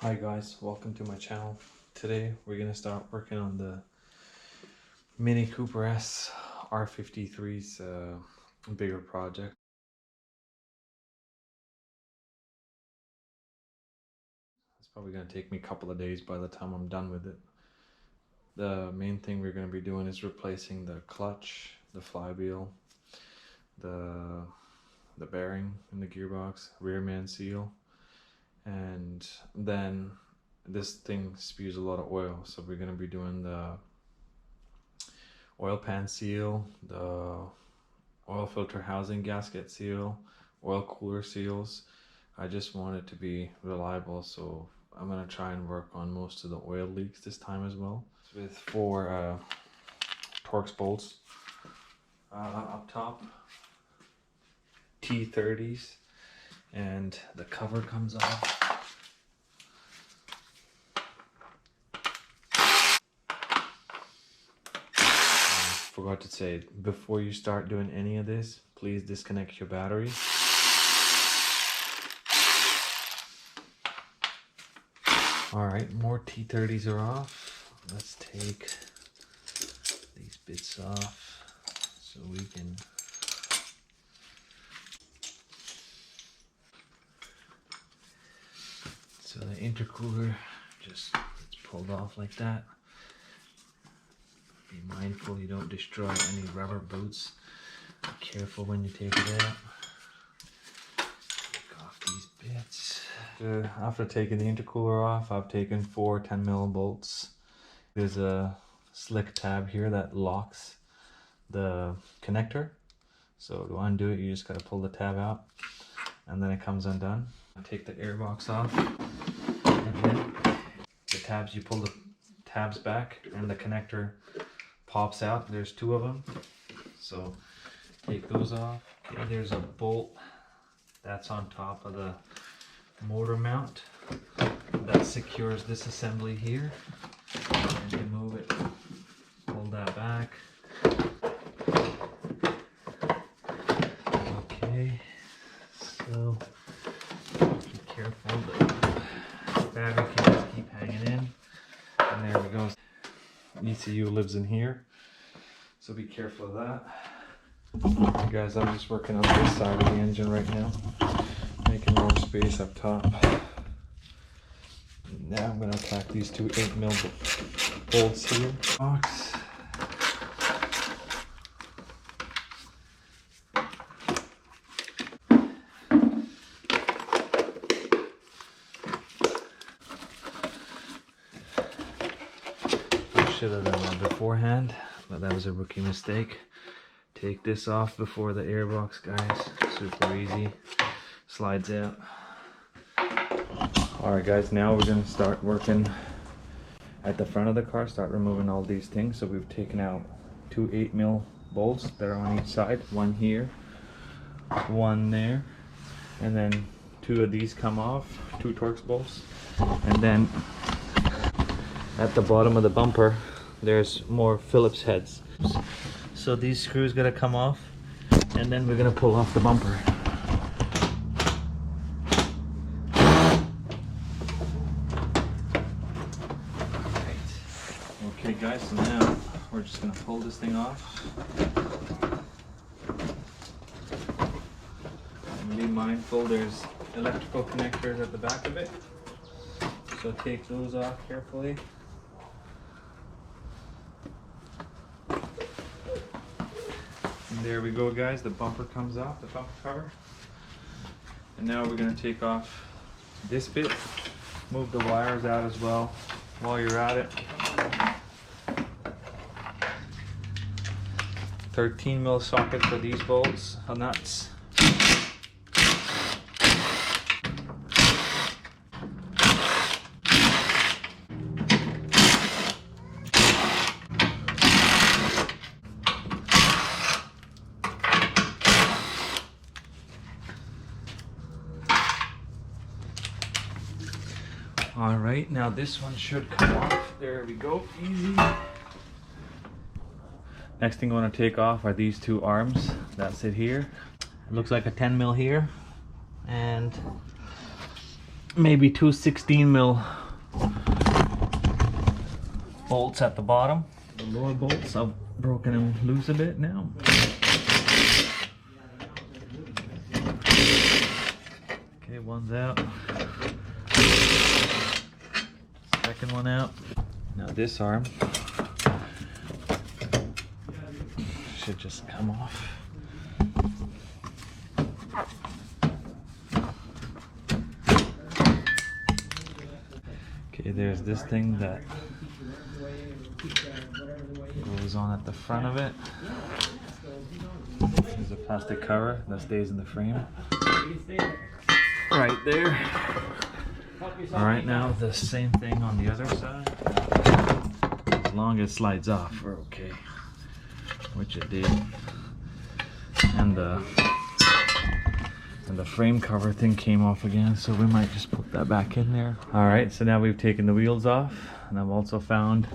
Hi guys, welcome to my channel. Today we're gonna start working on the mini Cooper S R53's bigger project. It's probably gonna take me a couple of days by the time I'm done with it. The main thing we're gonna be doing is replacing the clutch, the flywheel, the bearing in the gearbox, rear man seal, and then this thing spews a lot of oil, so we're going to be doing the oil pan seal, the oil filter housing gasket seal, oil cooler seals. I just want it to be reliable, so I'm going to try and work on most of the oil leaks this time as well, with 4 Torx bolts up top, T30s, and the cover comes off. Forgot to say, before you start doing any of this, please disconnect your battery. Alright, more T30s are off. Let's take these bits off so we can... So the intercooler just gets pulled off like that. Be mindful you don't destroy any rubber boots. Be careful when you take it out. Take off these bits. After taking the intercooler off, I've taken 4 10mm bolts. There's a slick tab here that locks the connector. So to undo it, you just gotta pull the tab out, and then it comes undone. Take the airbox off, and then the tabs, you pull the tabs back, and the connector pops out. There's 2 of them, so take those off. Okay, there's a bolt that's on top of the motor mount that secures this assembly here, and you move it, pull that back. Okay, so be careful, the battery can just keep hanging in, and there we go. ECU lives in here, so be careful of that. Alright guys, I'm just working on this side of the engine right now, making more space up top. Now I'm going to attack these 2 8mm bolts here. Box. Should have done that beforehand, but that was a rookie mistake. Take this off before the airbox, guys. Super easy. Slides out. Alright guys, now we're going to start working at the front of the car, start removing all these things. So we've taken out 2 8mm bolts that are on each side. 1 here, 1 there, and then 2 of these come off, 2 Torx bolts. And then at the bottom of the bumper, there's more Phillips heads. So these screws gotta come off, and then we're gonna pull off the bumper. Right. Okay guys, so now we're just gonna pull this thing off. And be mindful, there's electrical connectors at the back of it. So take those off carefully. And there we go guys, the bumper comes off, the bumper cover. And now we're going to take off this bit, move the wires out as well while you're at it. 13mm socket for these bolts, nuts. Alright, now this one should come off. There we go, easy. Next thing I want to take off are these 2 arms that sit here. It looks like a 10mm here, and maybe two 16 mil bolts at the bottom. The lower bolts, I've broken them loose a bit now. Okay, one's out. Second one out. Now this arm should just come off. Okay, there's this thing that goes on at the front of it. There's a plastic cover that stays in the frame. Right there. Alright, now the same thing on the other side. As long as it slides off, we're okay. Which it did. And the frame cover thing came off again, so we might just put that back in there. Alright, so now we've taken the wheels off, and I've also found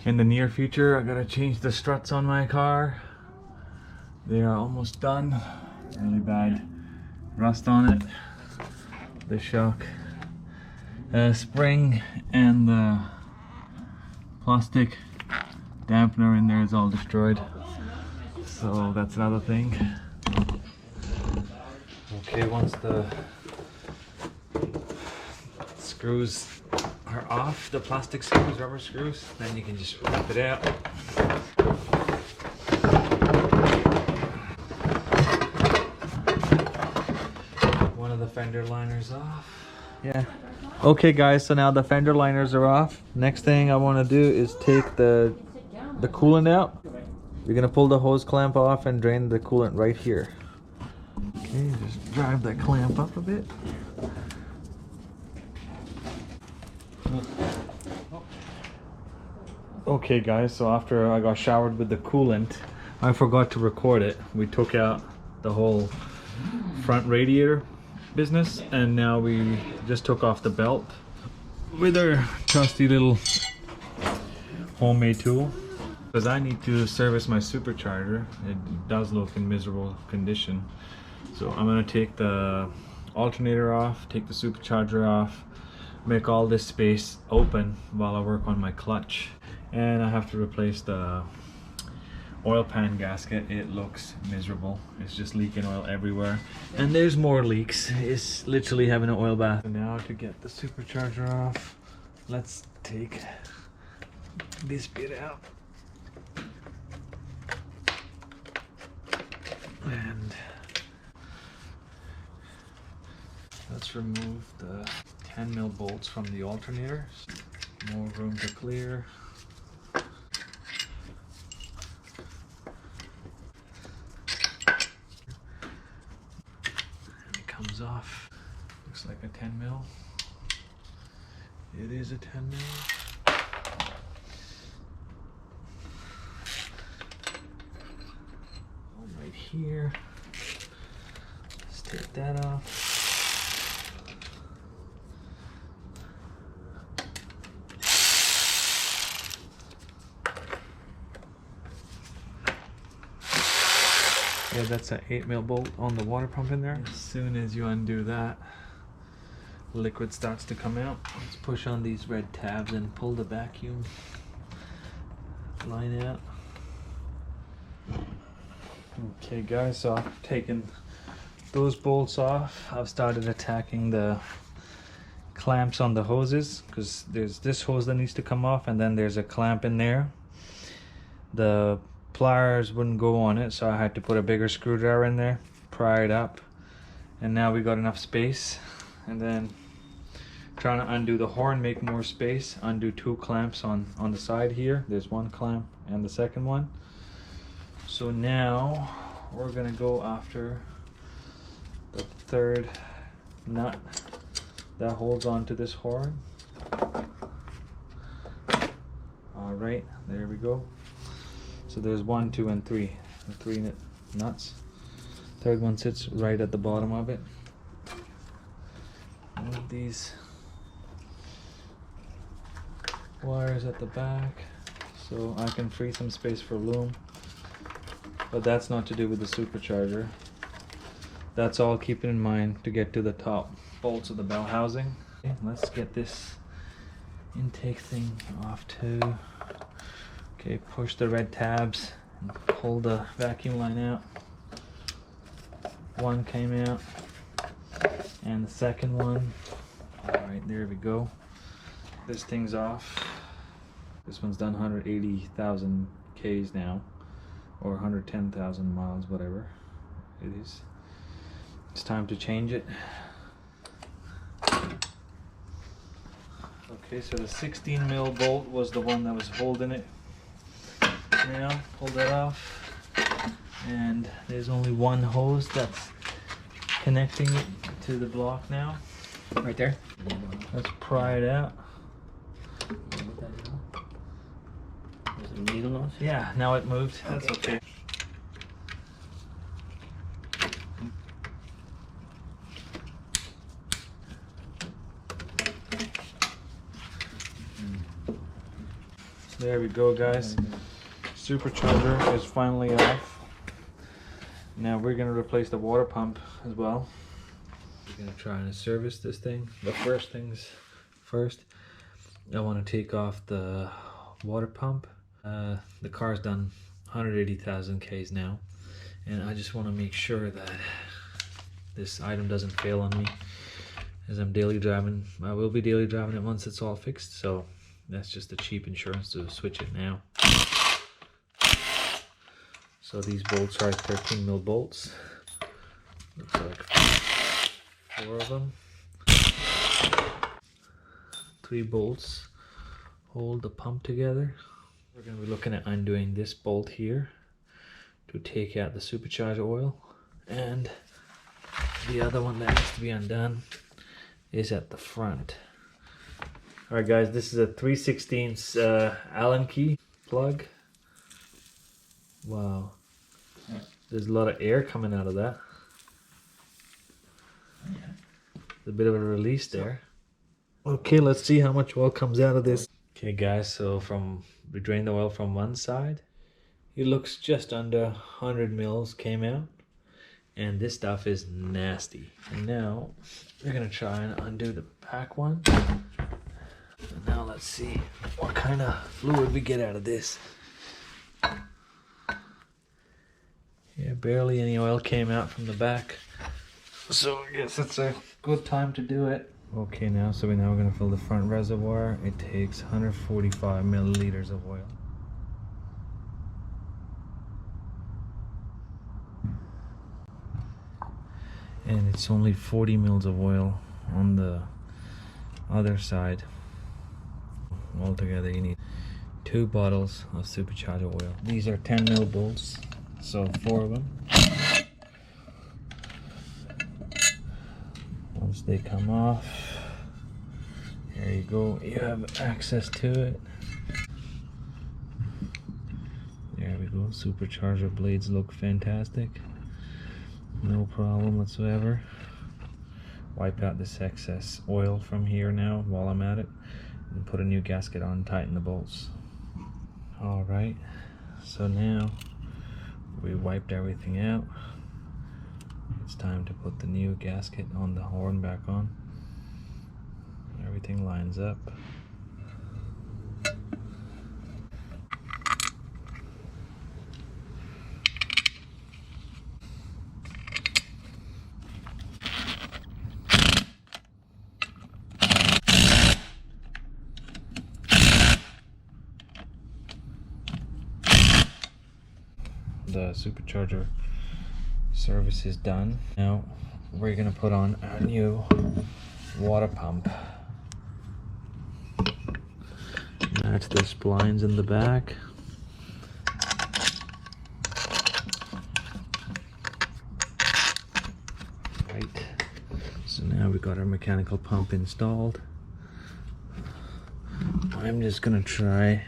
in the near future I gotta change the struts on my car. They are almost done. Really bad rust on it. The shock spring and the plastic dampener in there is all destroyed, so that's another thing. Okay, once the screws are off, the plastic screws, rubber screws, then you can just rip it out. One of the fender liners off. Yeah. Okay guys, so now the fender liners are off. Next thing I want to do is take the coolant out. You're gonna pull the hose clamp off and drain the coolant right here. Okay, just drive that clamp up a bit. Okay guys, so after I got showered with the coolant, I forgot to record it. We took out the whole front radiator business, and now we just took off the belt with our trusty little homemade tool, because I need to service my supercharger. It does look in miserable condition, so I'm going to take the alternator off, take the supercharger off, make all this space open while I work on my clutch. And I have to replace the oil pan gasket. It looks miserable. It's just leaking oil everywhere, and there's more leaks. It's literally having an oil bath. And now to get the supercharger off, let's take this bit out, and let's remove the 10 mil bolts from the alternator. More room to clear. Off. Looks like a 10 mil. It is a 10 mil. One right here. Let's take that off. Yeah, that's an 8 mil bolt on the water pump in there. As soon as you undo that, liquid starts to come out. Let's push on these red tabs and pull the vacuum line out. Okay guys, so I've taken those bolts off. I've started attacking the clamps on the hoses, because there's this hose that needs to come off, and then there's a clamp in there. The pliers wouldn't go on it, so I had to put a bigger screwdriver in there, pry it up, and now we got enough space. And then trying to undo the horn, make more space, undo two clamps on the side here. There's one clamp and the second one. So now we're gonna go after the third nut that holds onto this horn. All right, there we go. So there's 1, 2, and 3. The 3 nuts. Third one sits right at the bottom of it. Move these wires at the back so I can free some space for loom. But that's not to do with the supercharger. That's all keeping in mind to get to the top bolts of the bell housing. Okay, let's get this intake thing off too. Okay, push the red tabs and pull the vacuum line out. One came out, and the second one. Alright, there we go. This thing's off. This one's done 180,000 Ks now, or 110,000 miles, whatever it is. It's time to change it. Okay, so the 16 mil bolt was the one that was holding it. Now, pull that off. And there's only one hose that's connecting it to the block now. Right there. Let's pry it out. Is it a needle nose? Yeah, now it moved. That's okay. There we go, guys. Supercharger is finally off. Now we're gonna replace the water pump as well. We're gonna try and service this thing. But first things first, I want to take off the water pump. The car's done 180,000 Ks now, and I just want to make sure that this item doesn't fail on me as I'm daily driving. I will be daily driving it once it's all fixed, so that's just a cheap insurance to switch it now. So these bolts are 13 mil bolts. Looks like 4 of them. 3 bolts hold the pump together. We're going to be looking at undoing this bolt here to take out the supercharger oil, and the other one that needs to be undone is at the front. Alright guys, this is a 3/16 Allen key plug. Wow, there's a lot of air coming out of that. There's a bit of a release there. Okay, let's see how much oil comes out of this. Okay guys, so we drained the oil from one side. It looks just under 100 mils came out, and this stuff is nasty. And now we're gonna try and undo the back one. And now let's see what kind of fluid we get out of this. Yeah, barely any oil came out from the back, so I guess it's a good time to do it. Okay, now we're gonna fill the front reservoir. It takes 145 milliliters of oil. And it's only 40 mils of oil on the other side. Altogether you need 2 bottles of supercharger oil. These are 10 mil bolts, so 4 of them. Once they come off, there you go, you have access to it. There we go, supercharger blades look fantastic. No problem whatsoever. Wipe out this excess oil from here now while I'm at it, and put a new gasket on, tighten the bolts. Alright, so now we wiped everything out. It's time to put the new gasket on the horn back on. Everything lines up. The supercharger service is done. Now we're gonna put on our new water pump. Match the splines in the back. Right. So now we've got our mechanical pump installed. I'm just gonna try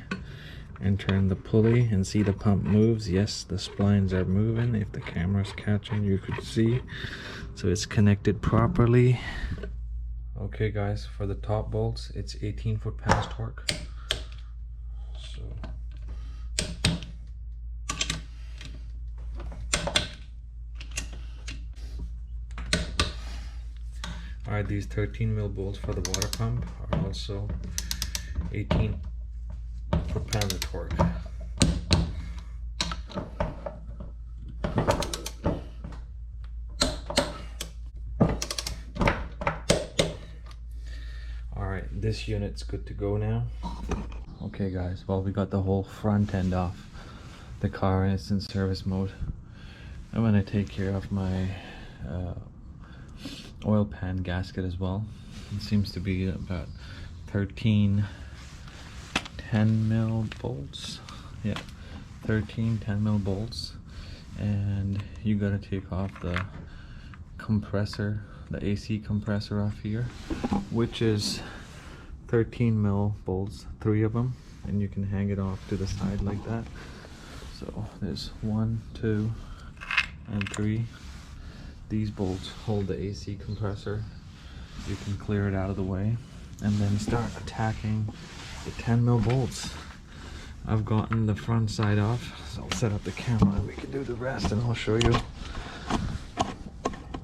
and turn the pulley and see the pump moves. Yes, the splines are moving. If the camera's catching, you could see. So it's connected properly. Okay guys, for the top bolts, it's 18 foot-pounds torque. Alright, these 13 mil bolts for the water pump are also 18 foot-pound of torque. Alright, this unit's good to go now. Okay guys, well, we got the whole front end off the car and it's in service mode. I'm going to take care of my oil pan gasket as well. It seems to be about 13 10 mil bolts. Yeah, 13 10 mil bolts. And you got to take off the compressor, the AC compressor off here, which is 13 mil bolts, 3 of them, and you can hang it off to the side like that. So there's 1, 2, and 3. These bolts hold the AC compressor. You can clear it out of the way and then start attacking the 10 mil bolts. I've gotten the front side off, so I'll set up the camera and we can do the rest, and I'll show you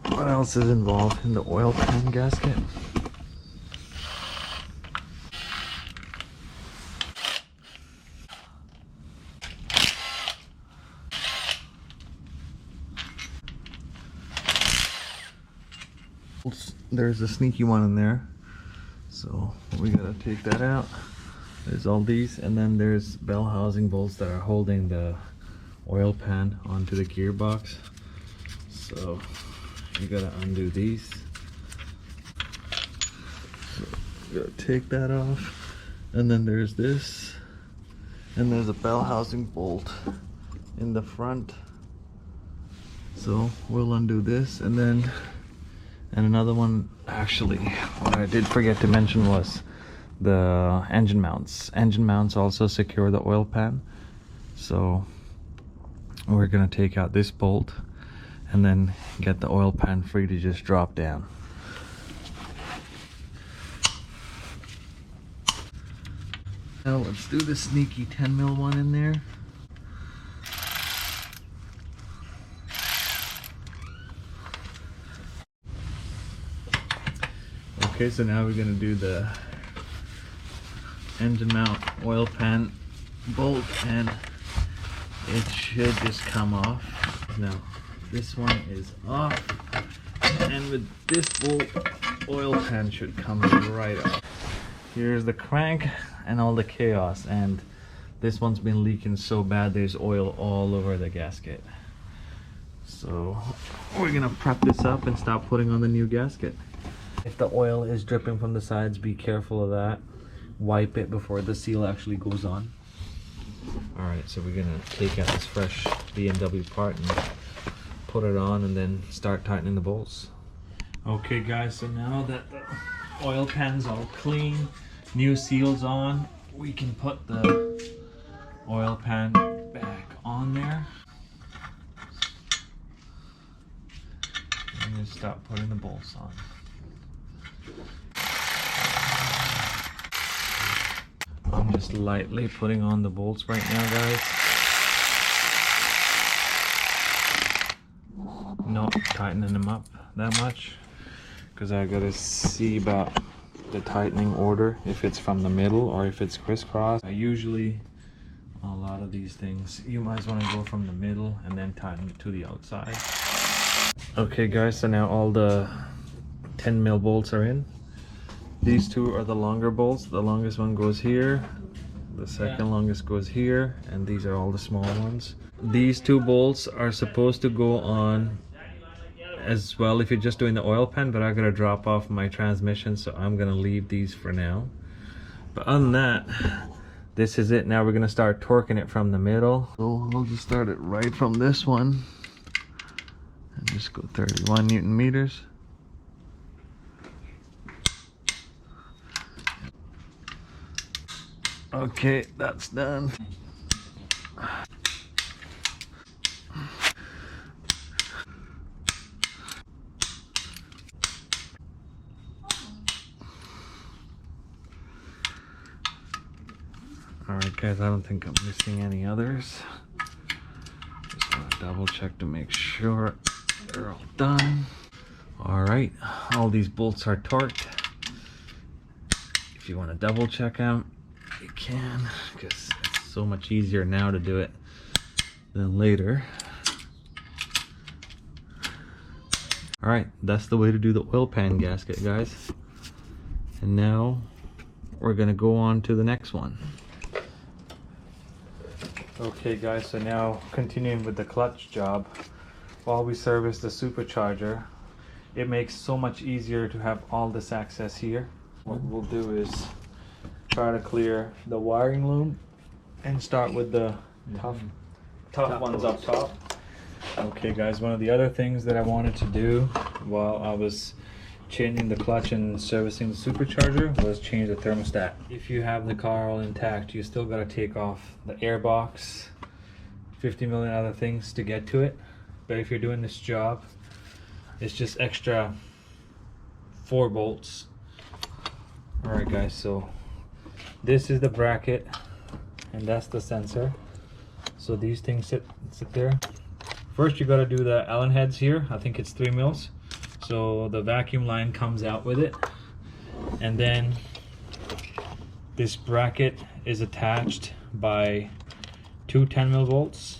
what else is involved in the oil pan gasket. There's a sneaky one in there, so we gotta take that out. There's all these, and then there's bell housing bolts that are holding the oil pan onto the gearbox, so you gotta undo these. So you gotta take that off, and then there's this, and there's a bell housing bolt in the front, so we'll undo this. And another one, actually, what I did forget to mention was the engine mounts. Engine mounts also secure the oil pan. So we're gonna take out this bolt and then get the oil pan free to just drop down. Now let's do the sneaky 10 mil one in there. Okay, so now we're gonna do the engine mount oil pan bolt, and it should just come off. Now this one is off, and with this bolt, oil pan should come right off. Here's the crank and all the chaos, and this one's been leaking so bad there's oil all over the gasket. So we're gonna prep this up and start putting on the new gasket. If the oil is dripping from the sides, be careful of that. Wipe it before the seal actually goes on. Alright, so we're gonna take out this fresh BMW part and put it on and then start tightening the bolts. Okay guys, so now that the oil pan's all clean, new seals on, we can put the oil pan back on there. And just start putting the bolts on. I'm just lightly putting on the bolts right now, guys. Not tightening them up that much, because I gotta see about the tightening order, if it's from the middle or if it's crisscross. I usually, a lot of these things, you might want to go from the middle and then tighten it to the outside. Okay guys, so now all the 10 mil bolts are in. These two are the longer bolts. The longest one goes here, the second longest goes here, and these are all the small ones. These two bolts are supposed to go on as well if you're just doing the oil pan, but I gotta drop off my transmission, so I'm gonna leave these for now. But other than that, this is it. Now we're gonna start torquing it from the middle. So I'll just start it right from this one and just go 31 Newton meters. Okay, that's done. Alright guys, I don't think I'm missing any others. Just want to double check to make sure they're all done. All right, all these bolts are torqued. If you want to double check them, you can, because it's so much easier now to do it than later. All right, that's the way to do the oil pan gasket, guys. And now we're gonna go on to the next one. Okay guys, so now continuing with the clutch job, while we service the supercharger, it makes so much easier to have all this access here. What we'll do is try to clear the wiring loom and start with the tough ones up top. Okay guys, one of the other things that I wanted to do while I was changing the clutch and servicing the supercharger was change the thermostat. If you have the car all intact, you still got to take off the air box, 50 million other things to get to it. But if you're doing this job, it's just extra 4 bolts. Alright guys, so this is the bracket and that's the sensor. So these things sit there. First you got to do the Allen heads here. I think it's 3 mils. So the vacuum line comes out with it, and then this bracket is attached by 2 10 mil bolts.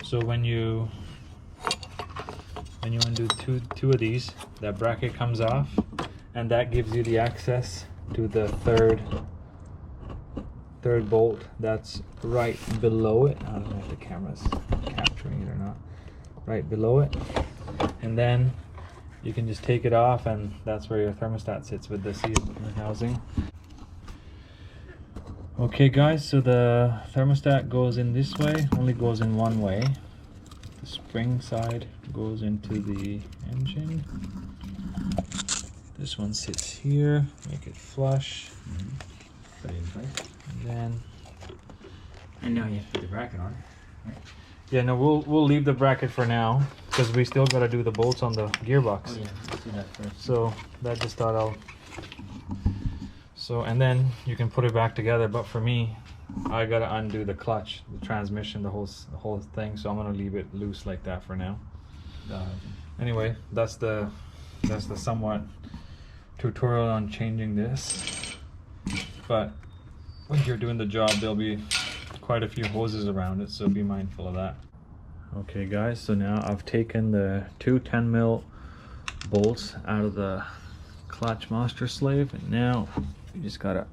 So when you undo two of these, that bracket comes off, and that gives you the access to the third bolt that's right below it. I don't know if the camera's capturing it or not. Right below it, and then you can just take it off, and that's where your thermostat sits with the seal housing. Okay guys, so the thermostat goes in this way, only goes in one way. The spring side goes into the engine. This one sits here, make it flush. Put it in place. And then, And now you have to put the bracket on. Right? yeah, no, we'll leave the bracket for now, because we still got to do the bolts on the gearbox. Oh yeah, let's do that first. So that just thought I'll. So, and then you can put it back together. But for me, I gotta undo the clutch, the transmission, the whole thing. So I'm gonna leave it loose like that for now. Anyway, that's the somewhat tutorial on changing this. But when you're doing the job, there'll be quite a few hoses around it, so be mindful of that. Okay guys, so now I've taken the 2 10 mil bolts out of the clutch master slave, and now you just gotta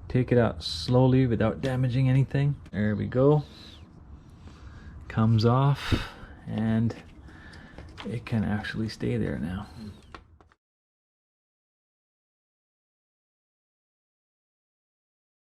take it out slowly without damaging anything. There we go. Comes off, and it can actually stay there now.